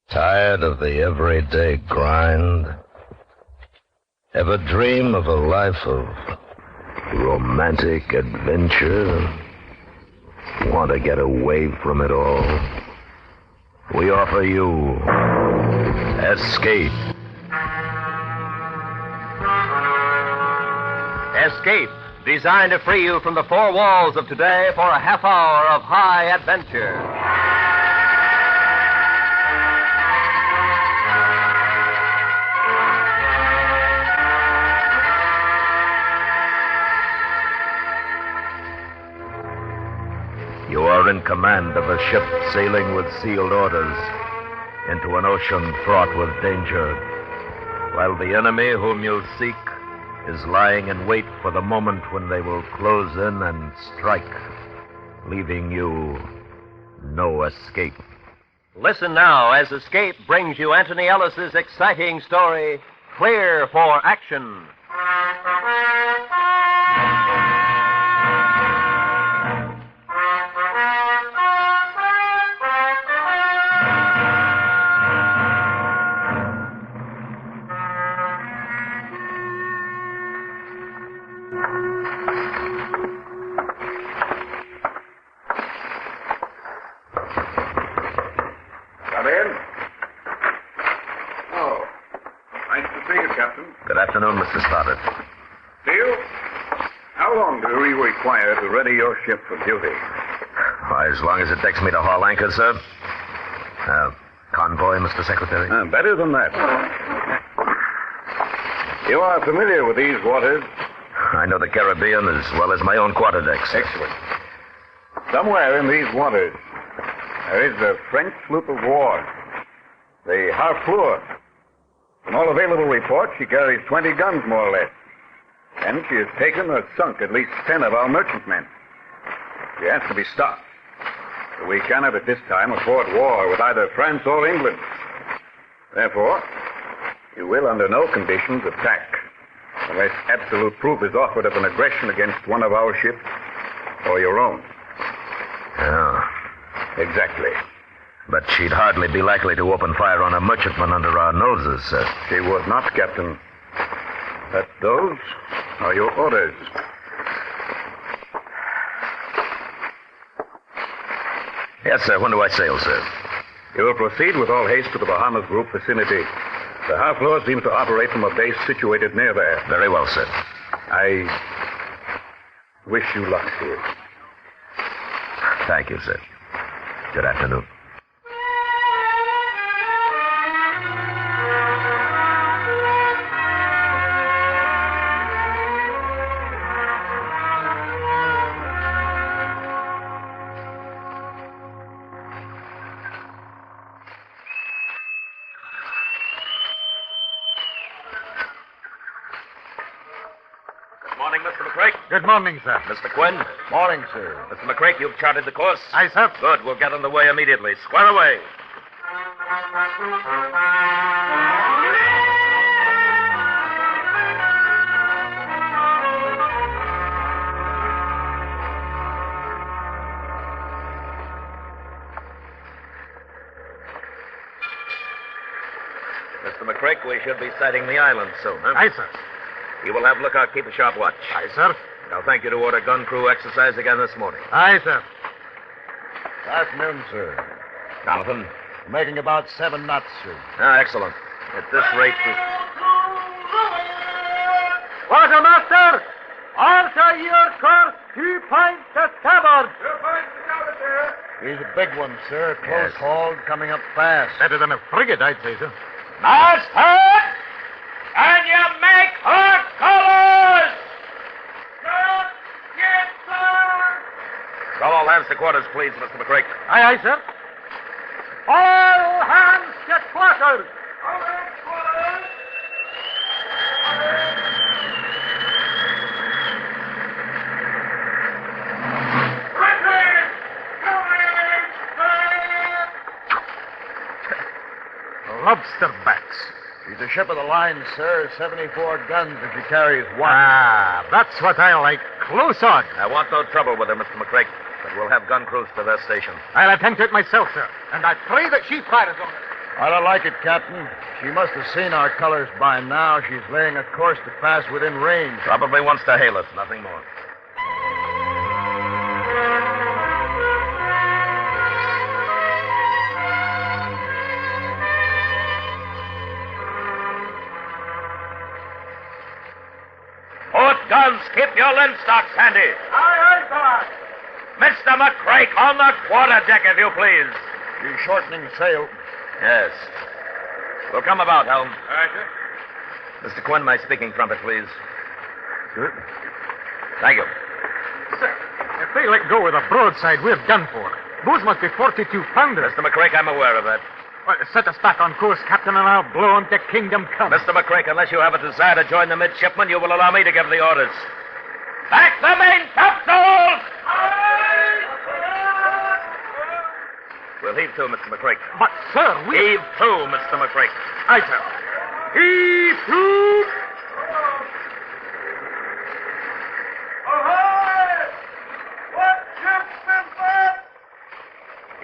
Tired of the everyday grind? Ever dream of a life of romantic adventure? Want to get away from it all? We offer you Escape. Escape, designed to free you from the four walls of today for a half hour of high adventure. You are in command of a ship sailing with sealed orders into an ocean fraught with danger, while the enemy whom you seek is lying in wait for the moment when they will close in and strike, leaving you no escape. Listen now as Escape brings you Anthony Ellis's exciting story, Clear for Action. Good afternoon, Mr. Stoddard. Steele, how long do you require to ready your ship for duty? Why, as long as it takes me to haul anchor, sir. Convoy, Mr. Secretary? Better than that. You are familiar with these waters? I know the Caribbean as well as my own quarterdeck, sir. Excellent. Somewhere in these waters, there is a French sloop of war, the Harfleur. From all available reports, she carries 20 guns, more or less. And she has taken or sunk at least 10 of our merchantmen. She has to be stopped. We cannot at this time afford war with either France or England. Therefore, you will under no conditions attack unless absolute proof is offered of an aggression against one of our ships or your own. Yeah. Exactly. But she'd hardly be likely to open fire on a merchantman under our noses, sir. She would not, Captain. But those are your orders. Yes, sir. When do I sail, sir? You will proceed with all haste to the Bahamas Group vicinity. The Harfleur seems to operate from a base situated near there. Very well, sir. I wish you luck, Steve. Thank you, sir. Good afternoon. Good morning, sir. Mr. Quinn? Morning, sir. Mr. McCrake, you've charted the course? Aye, sir. Good. We'll get underway immediately. Square away. Mr. McCrake, we should be sighting the island soon, huh? Aye, sir. You will have lookout, keep a sharp watch. Aye, sir. I'll thank you to order gun crew exercise again this morning. Aye, sir. Good afternoon, sir. Jonathan? We're making about 7 knots, sir. Excellent. At this rate, Quartermaster, alter your course 2 points to starboard. 2 points to starboard, sir. He's a big one, sir. Close Yes. hauled, coming up fast. Better than a frigate, I'd say, sir. Master! Can you make her colors? Yes, sir! Call all hands to quarters, please, Mr. McCrake. Aye, aye, sir. All hands to quarters. All hands, quarters. Lobster backs. She's a ship of the line, sir. 74 guns if she carries one. Ah, that's what I like. Close on. I want no trouble with her, Mr. McCrake, but we'll have gun crews to their station. I'll attend to it myself, sir. And I pray that she fires on her. I don't like it, Captain. She must have seen our colors by now. She's laying a course to pass within range. Probably wants to hail us, nothing more. Port guns, keep your linstocks handy. Aye, sir. Mr. McCrake, on the quarterdeck, if you please. She's shortening sail. Yes. We'll come about, Helm. All right, sir. Mr. Quinn, my speaking trumpet, please. Good. Thank you. Sir, if they let go with a broadside, we're done for. Those must be 42-pounders. Mr. McCrake, I'm aware of that. Well, set us back on course, Captain, and I'll blow on to kingdom come. Mr. McCrake, unless you have a desire to join the midshipmen, you will allow me to give the orders. Back the main topsails! We'll heave to, Mr. McCrake. But, sir, we... Heave to, Mr. McCrake. Aye, sir. Heave to!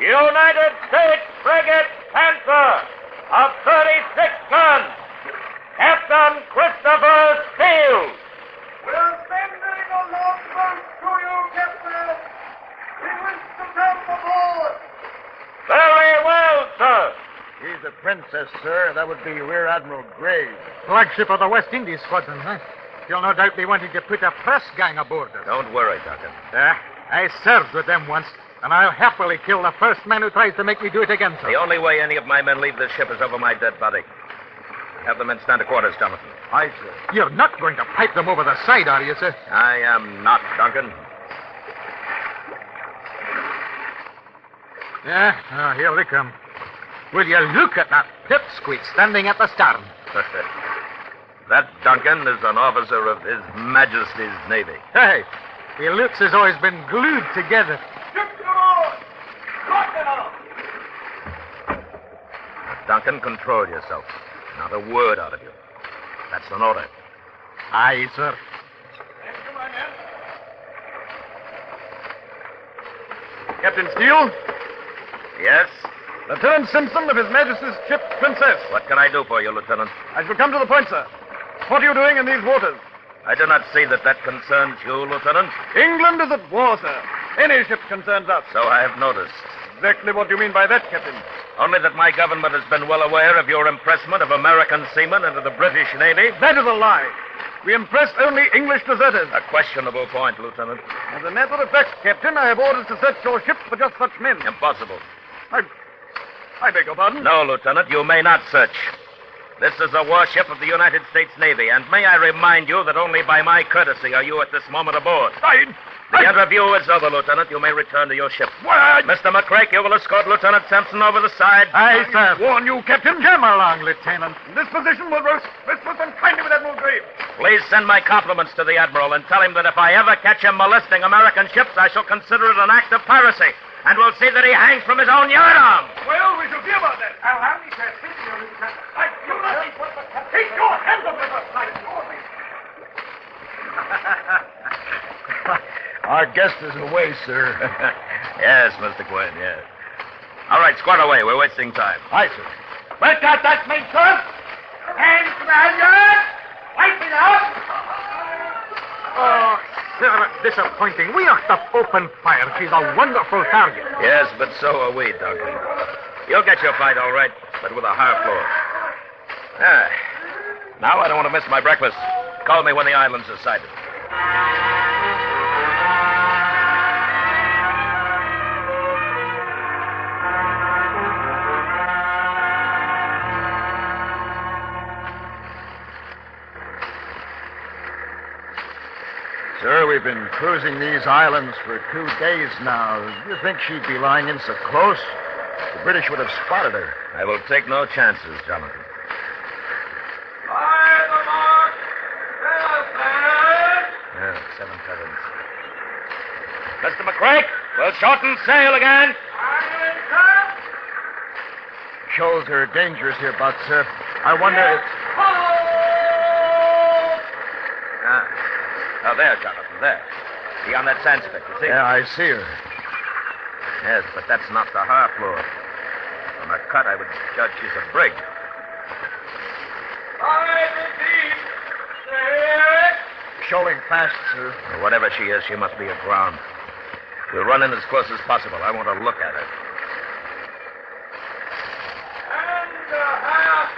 United States frigate Panther of 36 guns. Captain Christopher Steele. We're sending a longboat to you, Captain. We wish to come aboard. Very well, sir. She's the Princess, sir. That would be Rear Admiral Gray. Flagship of the West Indies Squadron, huh? You'll no doubt be wanting to put a press gang aboard us. Don't worry, Duncan. I served with them once, and I'll happily kill the first man who tries to make me do it again, sir. The only way any of my men leave this ship is over my dead body. Have the men stand to quarters, Jonathan. Aye, sir. You're not going to pipe them over the side, are you, sir? I am not, Duncan. Yeah, here they come. Will you look at that pipsqueak standing at the stern? That, Duncan, is an officer of His Majesty's Navy. Hey, he looks as though he's been glued together. Duncan, control yourself. Not a word out of you. That's an order. Aye, sir. Captain Steele? Yes? Lieutenant Simpson of His Majesty's ship Princess. What can I do for you, Lieutenant? I shall come to the point, sir. What are you doing in these waters? I do not see that concerns you, Lieutenant. England is at war, sir. Any ship concerns us. So I have noticed. Exactly what do you mean by that, Captain? Only that my government has been well aware of your impressment of American seamen into the British Navy. That is a lie. We impress only English deserters. A questionable point, Lieutenant. As a matter of fact, Captain, I have orders to search your ship for just such men. Impossible. I beg your pardon? No, Lieutenant, you may not search. This is a warship of the United States Navy, and may I remind you that only by my courtesy are you at this moment aboard. The interview is over, Lieutenant. You may return to your ship. What? Mr. McCrake, you will escort Lieutenant Sampson over the side. Aye, sir. Warn you, Captain. Come along, Lieutenant. This position will roast Christmas and kindly with Admiral Gray. Please send my compliments to the Admiral and tell him that if I ever catch him molesting American ships, I shall consider it an act of piracy. And we'll see that he hangs from his own yardarm. Well, we shall see about that. Allow me to assist you, Lieutenant. I do not think what the captain... Take your hands off the side. Our guest is away, sir. Yes, Mr. Quinn, yes. All right, squad away. We're wasting time. Aye, sir. Well, got that, mate, sir. Hands to the halyards. Lighten up. Oh, sir, disappointing. We ought to open fire. She's a wonderful target. Yes, but so are we, Duncan. You'll get your fight, all right, but with a hard floor. Now I don't want to miss my breakfast. Call me when the islands are sighted. Sir, we've been cruising these islands for 2 days now. Do you think she'd be lying in so close? The British would have spotted her. I will take no chances, Jonathan. By the mark. Yeah, 7 fathoms. Mr. McCrake, we'll shorten sail again. Shoals are dangerous hereabouts, sir. I wonder if... Oh, there, Jonathan, there. See on that sand spit, you see? Yeah, I see her. Yes, but that's not the harbor floor. From the cut, I would judge she's a brig. I repeat, set. Shoaling fast, sir. Whatever she is, she must be aground. We'll run in as close as possible. I want to look at her. And a half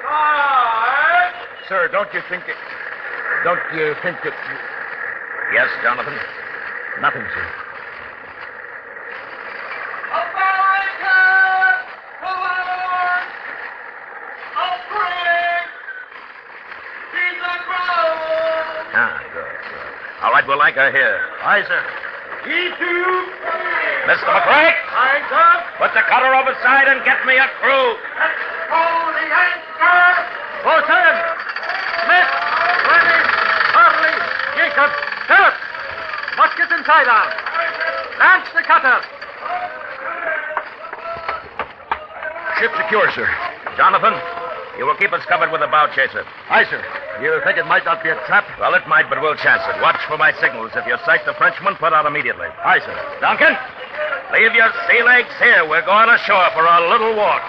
side. Sir, don't you think that... Yes, Jonathan? Nothing, sir. America, forward. A brig. She's aground. Ah, good. All right, we'll anchor here. Aye, sir. E2. Mr. McCrae, Aye, sir. put the cutter overside and get me a crew. Let's hold the anchor. Close in. Smith, Fleming, Harley, Jacob, Philip. Muskets inside arm. Launch the cutter. Ship secure, sir. Jonathan, you will keep us covered with the bow chaser. Aye, sir. You think it might not be a trap? Well, it might, but we'll chance it. Watch for my signals. If you sight the Frenchman, put out immediately. Aye, sir. Duncan, leave your sea legs here. We're going ashore for a little walk.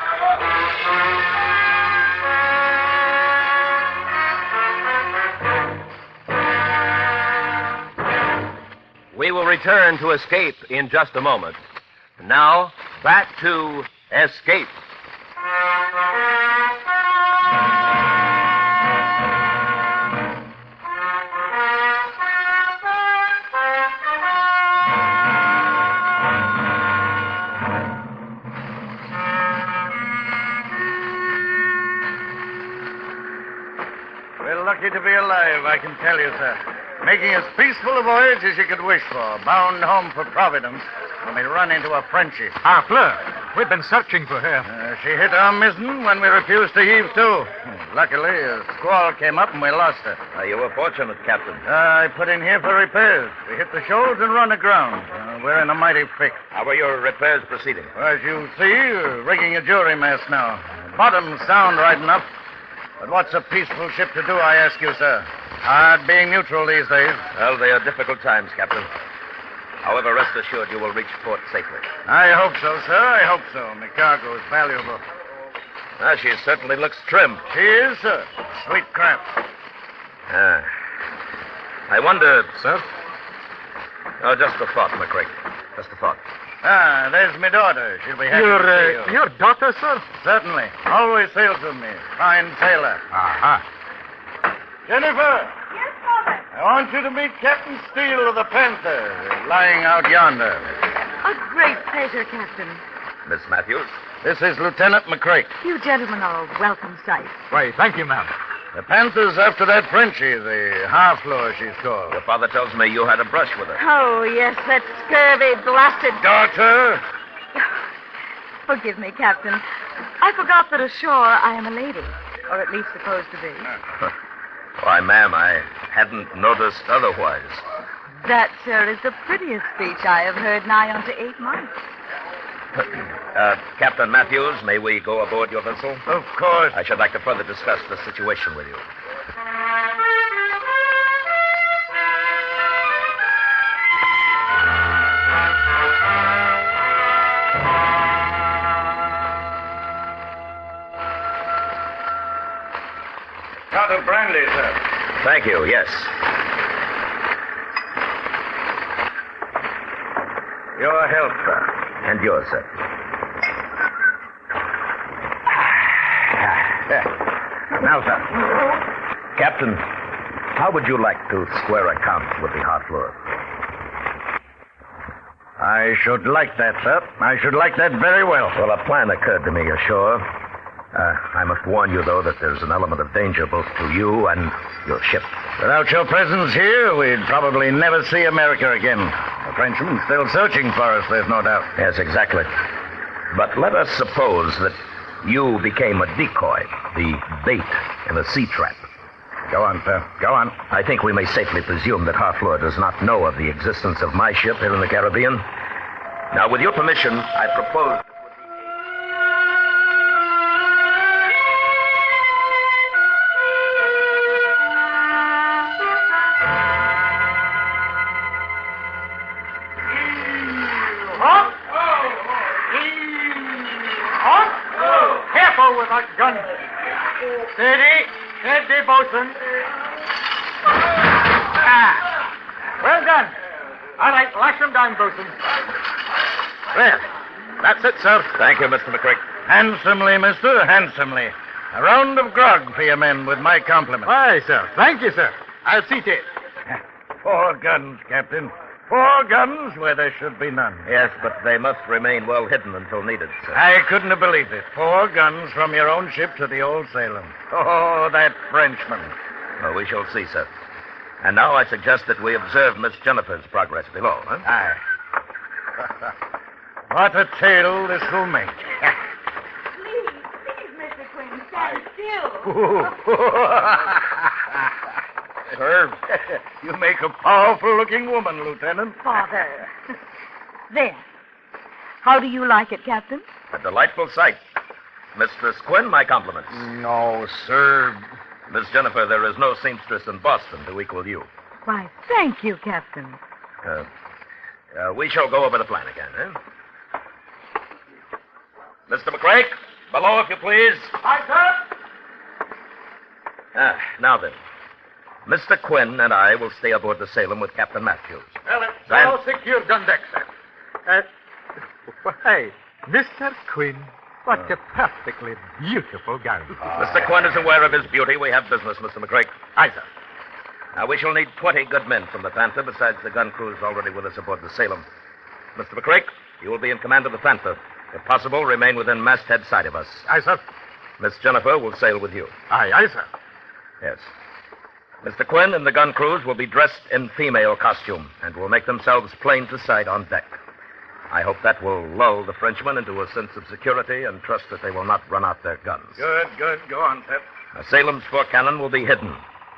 We will return to Escape in just a moment. Now, back to Escape. We're lucky to be alive, I can tell you, sir. Making as peaceful a voyage as you could wish for. Bound home for Providence when we run into a Frenchie. Fleur. We've been searching for her. She hit our mizzen when we refused to heave to. Luckily, a squall came up and we lost her. You were fortunate, Captain. I put in here for repairs. We hit the shoals and run aground. We're in a mighty fix. How are your repairs proceeding? As you see, we're rigging a jury mast now. Bottom's sound right enough. But what's a peaceful ship to do, I ask you, sir? Hard being neutral these days. Well, they are difficult times, Captain. However, rest assured you will reach port safely. I hope so, sir. I hope so. My cargo is valuable. She certainly looks trim. She is, sir. Sweet craft. I wonder... Sir? Oh, just a thought, McCrae. Just a thought. There's my daughter. She'll be happy to see you. Your daughter, sir? Certainly. Always sails with me. Fine sailor. Aha. Jennifer, Yes, Father. I want you to meet Captain Steele of the Panther, lying out yonder. A great pleasure, Captain. Miss Matthews? This is Lieutenant McCrae. You gentlemen are a welcome sight. Why, thank you, ma'am. The Panther's after that Frenchie, the half-floor she's called. Your father tells me you had a brush with her. Oh, yes, that scurvy blasted... Daughter? Forgive me, Captain. I forgot that ashore I am a lady. Or at least supposed to be. Why, ma'am, I hadn't noticed otherwise. That, sir, is the prettiest speech I have heard nigh unto 8 months. Captain Matthews, may we go aboard your vessel? Of course. I should like to further discuss the situation with you. Shot of brandy, sir. Thank you, yes. Your health, sir. And yours, sir. Now, sir. Captain, how would you like to square accounts with the Harfleur? I should like that, sir. I should like that very well. Well, a plan occurred to me ashore. I must warn you, though, that there's an element of danger both to you and your ship. Without your presence here, we'd probably never see America again. The Frenchman's still searching for us, there's no doubt. Yes, exactly. But let us suppose that you became a decoy, the bait in a sea trap. Go on, sir. Go on. I think we may safely presume that Harfleur does not know of the existence of my ship here in the Caribbean. Now, with your permission, I propose... go with a gun. Steady. Steady, bosun. Well done. All right, lash him down, bosun. There. That's it, sir. Thank you, Mr. McCrick. Handsomely, mister, handsomely. A round of grog for your men with my compliments. Why, sir. Thank you, sir. I'll see to it. 4 guns, Captain. 4 guns where there should be none. Yes, but they must remain well hidden until needed, sir. I couldn't have believed it. 4 guns from your own ship to the old Salem. Oh, that Frenchman. Well, we shall see, sir. And now I suggest that we observe Miss Jennifer's progress below, huh? Aye. What a tale this will make. Please, Mr. Quinn, stand still. Sir, you make a powerful-looking woman, Lieutenant. Father. There. How do you like it, Captain? A delightful sight. Mistress Quinn, my compliments. No, sir. Miss Jennifer, there is no seamstress in Boston to equal you. Why, thank you, Captain. We shall go over the plan again, eh? Mr. McCrack, below, if you please. Aye, sir. Now then. Mr. Quinn and I will stay aboard the Salem with Captain Matthews. Well, it's Then- all secured on deck, sir. Why, Mr. Quinn, what a perfectly beautiful gown. Mr. Quinn is aware of his beauty. We have business, Mr. McCrack. Aye, sir. Now, we shall need 20 good men from the Panther, besides the gun crews already with us aboard the Salem. Mr. McCrack, you will be in command of the Panther. If possible, remain within masthead sight of us. Aye, sir. Miss Jennifer will sail with you. Aye, sir. Yes. Mr. Quinn and the gun crews will be dressed in female costume and will make themselves plain to sight on deck. I hope that will lull the Frenchmen into a sense of security and trust that they will not run out their guns. Good, good. Go on, Pep. Now, Salem's fore cannon will be hidden,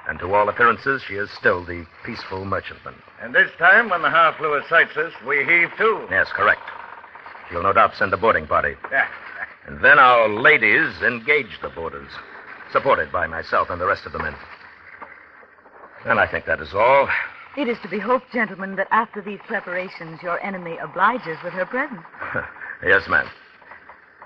and to all appearances, she is still the peaceful merchantman. And this time, when the Harfleur sights us, we heave to. Yes, correct. She'll no doubt send a boarding party. Yeah. And then our ladies engage the boarders, supported by myself and the rest of the men. And I think that is all. It is to be hoped, gentlemen, that after these preparations, your enemy obliges with her presence. Yes, ma'am.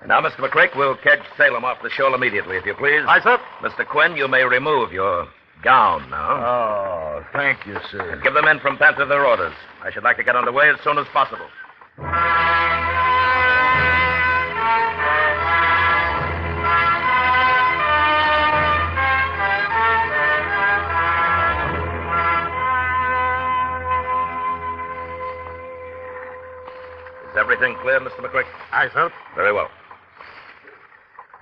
And now, Mr. McCrack, we'll catch Salem off the shoal immediately, if you please. Aye, sir. Mr. Quinn, you may remove your gown now. Oh, thank you, sir. And give the men from Panther their orders. I should like to get underway as soon as possible. Is everything clear, Mr. McCrack? Aye, sir. Very well.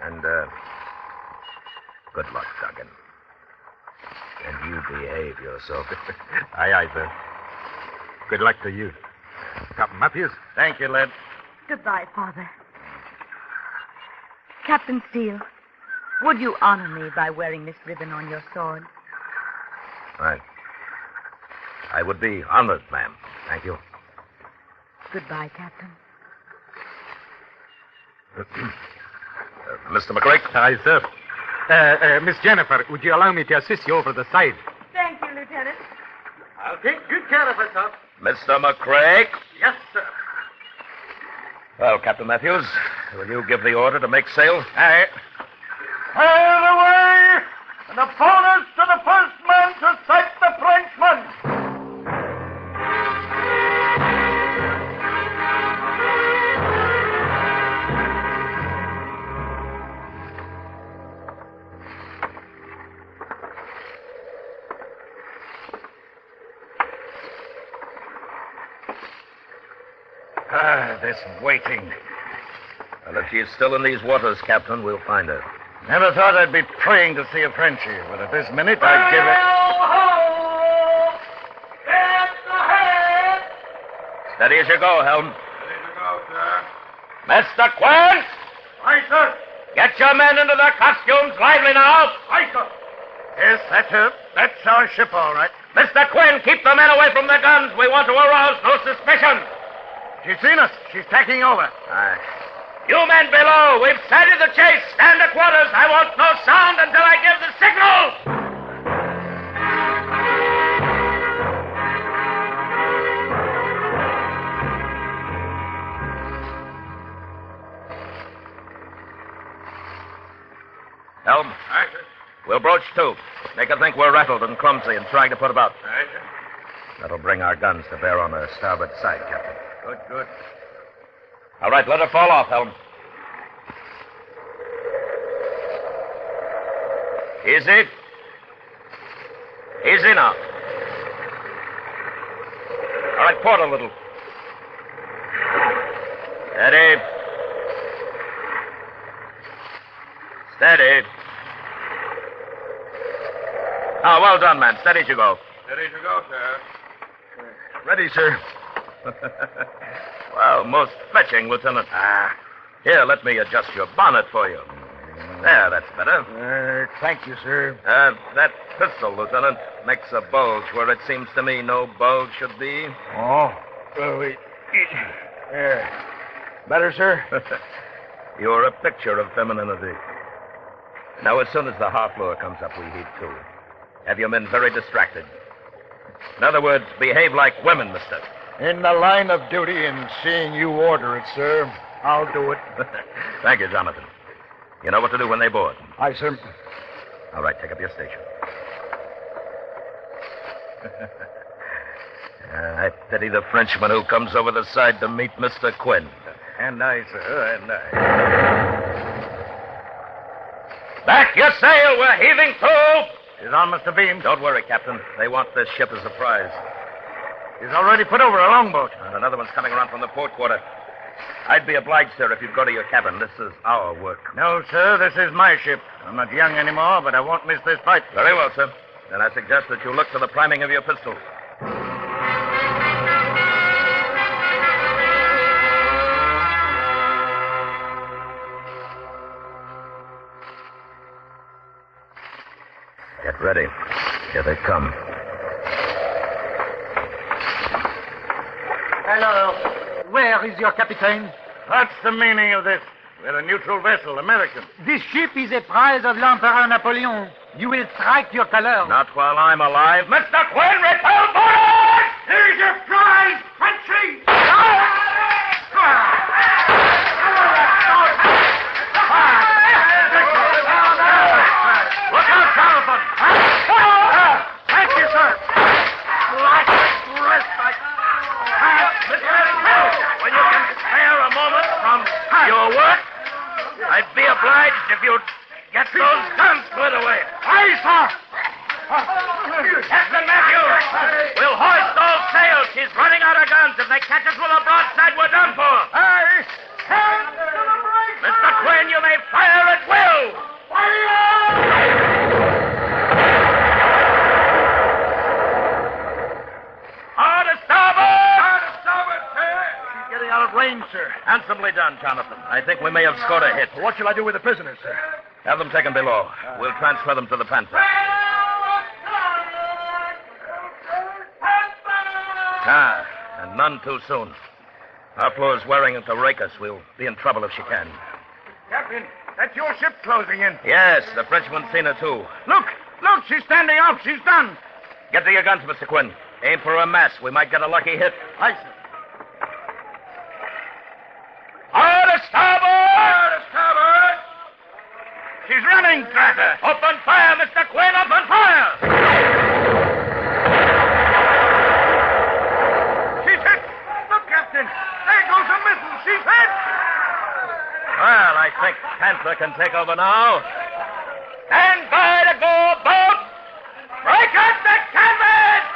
And, good luck, Duncan. And you behave yourself. Aye, sir. Good luck to you. Captain Matthews. Thank you, lad. Goodbye, Father. Captain Steele, would you honor me by wearing this ribbon on your sword? I would be honored, ma'am. Thank you. Goodbye, Captain. Mr. McCrack? Aye, sir. Miss Jennifer, would you allow me to assist you over the side? Thank you, Lieutenant. I'll take good care of her, sir. Mr. McCrack? Yes, sir. Well, Captain Matthews, will you give the order to make sail? Aye. Sail away! And opponents to the first man to sight the Frenchman! This waiting. Well, if she's still in these waters, Captain, we'll find her. Never thought I'd be praying to see a Frenchie, but at this minute I'd give it. Steady as you go, Helm. Ready to go, sir. Mr. Quinn! Aye, sir. Get your men into their costumes lively now. Aye, sir. Yes, that's her. That's our ship, all right. Mr. Quinn, keep the men away from their guns. We want to arouse no suspicion. She's seen us. She's tacking over. Aye. You men below, we've started the chase. Stand at quarters. I want no sound until I give the signal. Helm, Aye, sir. we'll broach to. Make her think we're rattled and clumsy and trying to put about. Aye, sir. That'll bring our guns to bear on the starboard side, Captain. Good, good. All right, let her fall off, Helm. Easy. Easy now. All right, port a little. Steady. Steady. Ah, well done, man. Steady as you go. Ready to go, sir. Ready, sir. Well, most fetching, Lieutenant. Here, let me adjust your bonnet for you. There, that's better. Thank you, sir. That pistol, Lieutenant, makes a bulge where it seems to me no bulge should be. Oh. Wait. There. Better, sir? You're a picture of femininity. Now, as soon as the half-floor comes up, we heave to. Have your men very distracted. In other words, behave like women, mister. In the line of duty and seeing you order it, sir, I'll do it. Thank you, Jonathan. You know what to do when they board. Aye, sir. All right, take up your station. I pity the Frenchman who comes over the side to meet Mr. Quinn. And I, sir, and I. Back your sail, we're heaving to! He's on, Mr. Beam. Don't worry, Captain. They want this ship as a prize. He's already put over a longboat. And another one's coming around from the port quarter. I'd be obliged, sir, if you'd go to your cabin. This is our work. No, sir, this is my ship. I'm not young anymore, but I won't miss this fight. Very well, sir. Then I suggest that you look to the priming of your pistol. Get ready. Here they come. Hello. Where is your captain? What's the meaning of this? We're a neutral vessel, American. This ship is a prize of l'Emperor Napoleon. You will strike your colors. Not while I'm alive. Mr. Quinn, repel boarders! Here's your prize, Frenchie! Look out, Jonathan! Thank you, sir. When you can spare a moment from your work, I'd be obliged if you'd get those guns split away. Aye, sir. Captain Matthews, we'll hoist all sails. She's running out of guns. If they catch us with a broadside, we're done for. Aye. Mr. Quinn, you may fire at will. Hard to starboard! She's getting out of range, sir. Handsomely done, Jonathan. I think we may have scored a hit. What shall I do with the prisoners, sir? Have them taken below. We'll transfer them to the Panther. And none too soon. Our floor's wearing it to rake us. We'll be in trouble if she can. Captain, that's your ship closing in. Yes, the Frenchman's seen her too. Look, she's standing up. She's done. Get to your guns, Mr. Quinn. Aim for a mast. We might get a lucky hit. Aye, sir. Hard to starboard! She's running, drat her. Open fire, Mr. Quinn! Open fire! She's hit. Look, Captain. There goes a missile. She's hit. Well, I think Panther can take over now. Stand by to go boat! Break up the canvas!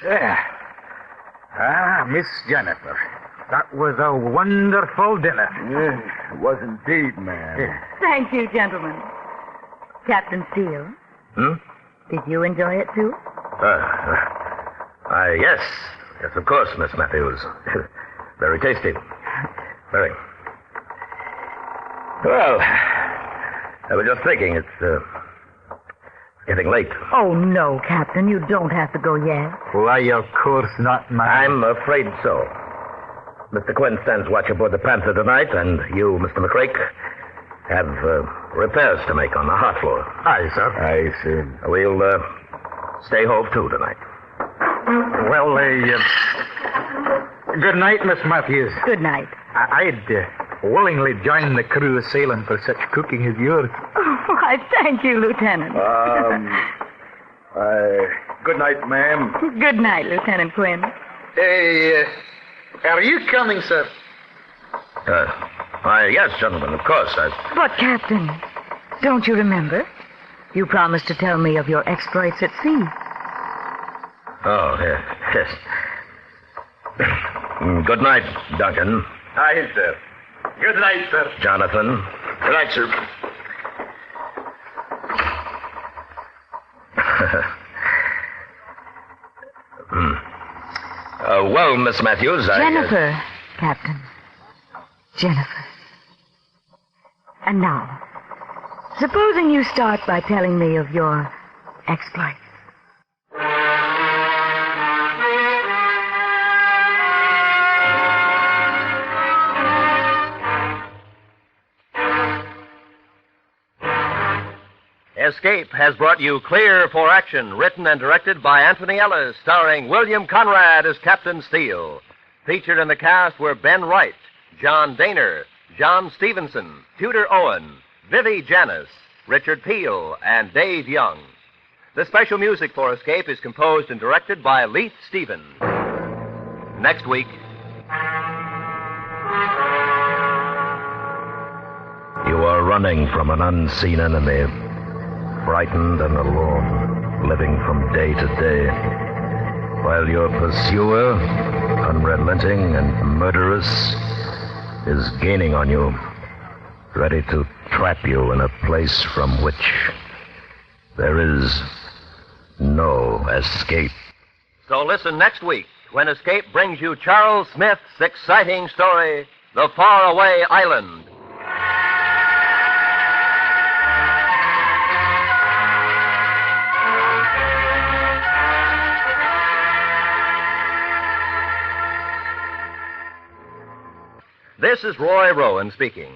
There. Miss Jennifer. That was a wonderful dinner. Yes, it was indeed, ma'am. Thank you, gentlemen. Captain Steele, did you enjoy it too? Yes. Yes, of course, Miss Matthews. Very tasty. Very. Well, I was just thinking, it's getting late. Oh, no, Captain. You don't have to go yet. Why, of course not, ma'am. I'm afraid so. Mr. Quinn stands watch aboard the Panther tonight, and you, Mr. McCrake, Have repairs to make on the heart floor. Aye, sir. Aye, sir. We'll stay home, too, tonight. Well, good night, Miss Matthews. Good night. I'd willingly join the crew sailing for such cooking as yours. Oh, I thank you, Lieutenant. Good night, ma'am. Good night, Lieutenant Quinn. Are you coming, sir? Why, yes, gentlemen, of course. But, Captain, don't you remember? You promised to tell me of your exploits at sea. Oh, yes. Good night, Duncan. Aye, sir. Good night, sir. Jonathan. Good night, sir. Well, Miss Matthews, Jennifer, Captain. Jennifer. And now, supposing you start by telling me of your exploits. Escape has brought you Clear for Action, written and directed by Anthony Ellis, starring William Conrad as Captain Steele. Featured in the cast were Ben Wright, John Daner, John Stevenson, Tudor Owen, Vivi Janis, Richard Peel, and Dave Young. The special music for Escape is composed and directed by Leith Stevens. Next week. You are running from an unseen enemy, frightened and alone, living from day to day, while your pursuer, unrelenting and murderous, is gaining on you, ready to trap you in a place from which there is no escape. So listen next week when Escape brings you Charles Smith's exciting story, The Faraway Island. This is Roy Rowan speaking.